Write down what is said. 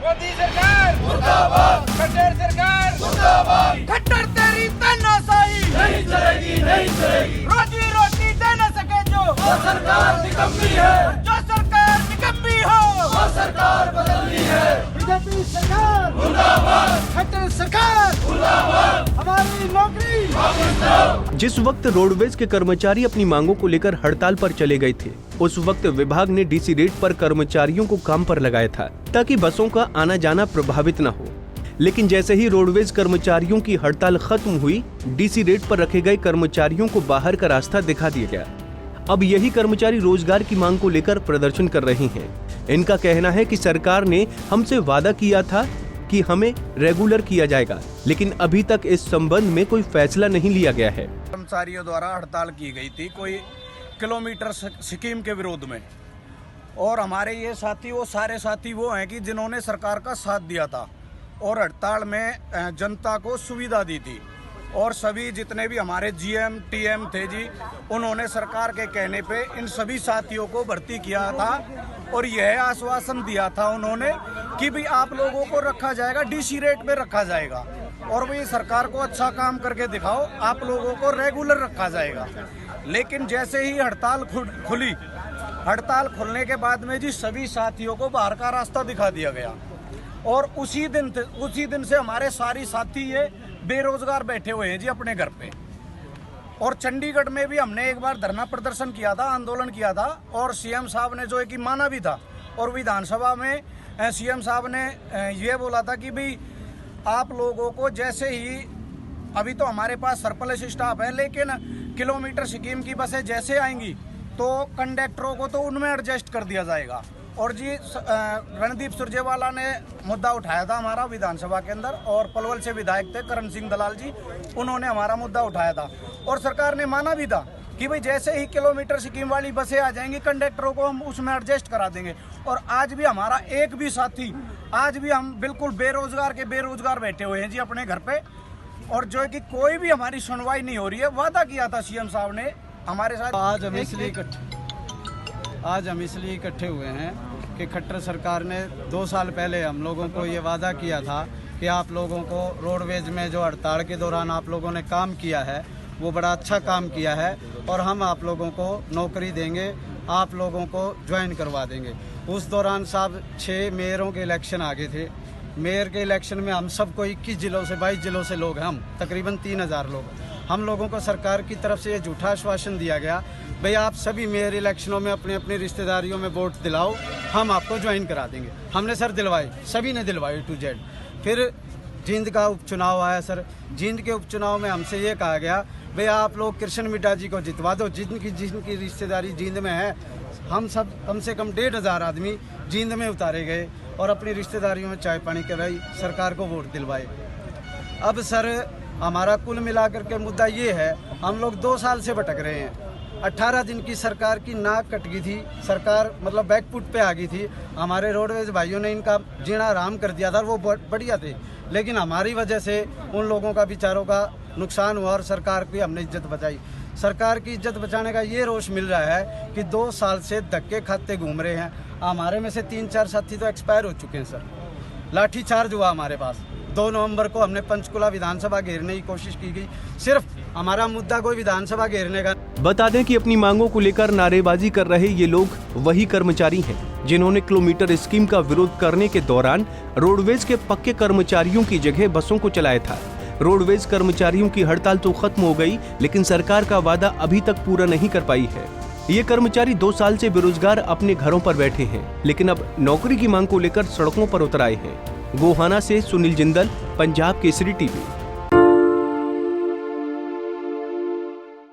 मोदी सरकार मुर्दाबाद, खट्टर सरकार मुर्दाबाद, खट्टर तेरी तानाशाही नहीं चलेगी, नहीं चलेगी। रोजी रोटी दे न सके जो सरकार निकम्मी है, जो सरकार निकम्मी हो वो सरकार बदलनी है। बीजेपी सरकार मुर्दाबाद, खट्टर सरकार मुर्दाबाद, हमारी नौकरी वापस लो। जिस वक्त रोडवेज के कर्मचारी अपनी मांगों को लेकर हड़ताल पर चले गए थे, उस वक्त विभाग ने डीसी रेट पर कर्मचारियों को काम पर लगाया था ताकि बसों का आना जाना प्रभावित न हो। लेकिन जैसे ही रोडवेज कर्मचारियों की हड़ताल खत्म हुई, डीसी रेट पर रखे गए कर्मचारियों को बाहर का रास्ता दिखा दिया गया। अब यही कर्मचारी रोजगार की मांग को लेकर प्रदर्शन कर रहे हैं। इनका कहना है कि सरकार ने हमसे वादा किया था कि हमें रेगुलर किया जाएगा, लेकिन अभी तक इस संबंध में कोई फैसला नहीं लिया गया है। कर्मचारियों द्वारा हड़ताल की गई थी कोई किलोमीटर स्कीम के विरोध में, और हमारे ये साथी वो सारे साथी वो हैं कि जिन्होंने सरकार का साथ दिया था और हड़ताल में जनता को सुविधा दी थी। और सभी जितने भी हमारे जीएम टीएम थे जी, उन्होंने सरकार के कहने पे इन सभी साथियों को भर्ती किया था और यह आश्वासन दिया था उन्होंने कि भाई आप लोगों को रखा जाएगा, डीसी रेट पे रखा जाएगा और भाई सरकार को अच्छा काम करके दिखाओ, आप लोगों को रेगुलर रखा जाएगा। लेकिन जैसे ही हड़ताल खुली, हड़ताल खुलने के बाद में जी सभी साथियों को बाहर का रास्ता दिखा दिया गया और उसी दिन से हमारे सारी साथी ये बेरोजगार बैठे हुए हैं जी अपने घर पे। और चंडीगढ़ में भी हमने एक बार धरना प्रदर्शन किया था, आंदोलन किया था, और सीएम साहब ने जो है कि माना भी था। और विधानसभा में सीएम साहब ने ये बोला था कि भाई आप लोगों को जैसे ही, अभी तो हमारे पास सरप्लस स्टाफ है, लेकिन किलोमीटर स्कीम की बसें जैसे आएंगी तो कंडक्टरों को तो उनमें एडजस्ट कर दिया जाएगा। और जी रणदीप सुरजेवाला ने मुद्दा उठाया था हमारा विधानसभा के अंदर, और पलवल से विधायक थे करण सिंह दलाल जी, उन्होंने हमारा मुद्दा उठाया था और सरकार ने माना भी था कि भाई जैसे ही किलोमीटर स्कीम वाली बसें आ जाएंगी कंडक्टरों को हम उसमें एडजस्ट करा देंगे। और आज भी हमारा एक भी साथी, आज भी हम बिल्कुल बेरोजगार बैठे हुए हैं जी अपने घर पे, और जो है कि कोई भी हमारी सुनवाई नहीं हो रही है। वादा किया था सीएम साहब ने हमारे साथ। आज हम इसलिए इकट्ठे हुए हैं कि खट्टर सरकार ने 2 साल पहले हम लोगों को ये वादा किया था कि आप लोगों को रोडवेज में जो हड़ताल के दौरान आप लोगों ने काम किया है वो बड़ा अच्छा काम किया है और हम आप लोगों को नौकरी देंगे, आप लोगों को ज्वाइन करवा देंगे। उस दौरान साहब 6 मेयरों के इलेक्शन आ गए थे। मेयर के इलेक्शन में हम सबको 21 जिलों से 22 जिलों से लोग हैं, हम तकरीबन 3000 लोग। हम लोगों को सरकार की तरफ से ये झूठा आश्वासन दिया गया, भाई आप सभी मेयर इलेक्शनों में अपने अपने रिश्तेदारियों में वोट दिलाओ, हम आपको ज्वाइन करा देंगे। हमने सर दिलवाई, सभी ने दिलवाई टू जेड। फिर जींद का उपचुनाव आया सर, जींद के उपचुनाव में हमसे ये कहा गया, भाई आप लोग कृष्ण मिड्डा जी को जितवा दो, जिनकी रिश्तेदारी जींद में है। हम सब कम से कम 1500 आदमी जींद में उतारे गए और अपनी रिश्तेदारियों में चाय पानी कराई, सरकार को वोट दिलवाए। अब सर हमारा कुल मिलाकर के मुद्दा ये है, हम लोग 2 साल से भटक रहे हैं। 18 दिन की सरकार की नाक कट गई थी, सरकार मतलब बैकफुट पे आ गई थी। हमारे रोडवेज भाइयों ने इनका जीना आराम कर दिया था, वो बढ़िया थे, लेकिन हमारी वजह से उन लोगों का बेचारों का नुकसान हुआ और सरकार की हमने इज्जत बचाई। सरकार की इज्जत बचाने का ये रोष मिल रहा है कि 2 साल से धक्के खाते घूम रहे हैं। हमारे में से 3-4 साथी तो एक्सपायर हो चुके हैं सर। लाठी चार्ज हुआ हमारे पास। 2 नवंबर को हमने पंचकुला विधानसभा घेरने की कोशिश की गई, सिर्फ हमारा मुद्दा कोई विधानसभा घेरने का। बता दें कि अपनी मांगों को लेकर नारेबाजी कर रहे ये लोग वही कर्मचारी हैं जिन्होंने किलोमीटर स्कीम का विरोध करने के दौरान रोडवेज के पक्के कर्मचारियों की जगह बसों को चलाया था। रोडवेज कर्मचारियों की हड़ताल तो खत्म हो गई, लेकिन सरकार का वादा अभी तक पूरा नहीं कर पाई है। ये कर्मचारी 2 साल से बेरोजगार अपने घरों पर बैठे हैं, लेकिन अब नौकरी की मांग को लेकर सड़कों पर उतर आए हैं। गोहाना से सुनील जिंदल, पंजाब केसरी टीवी।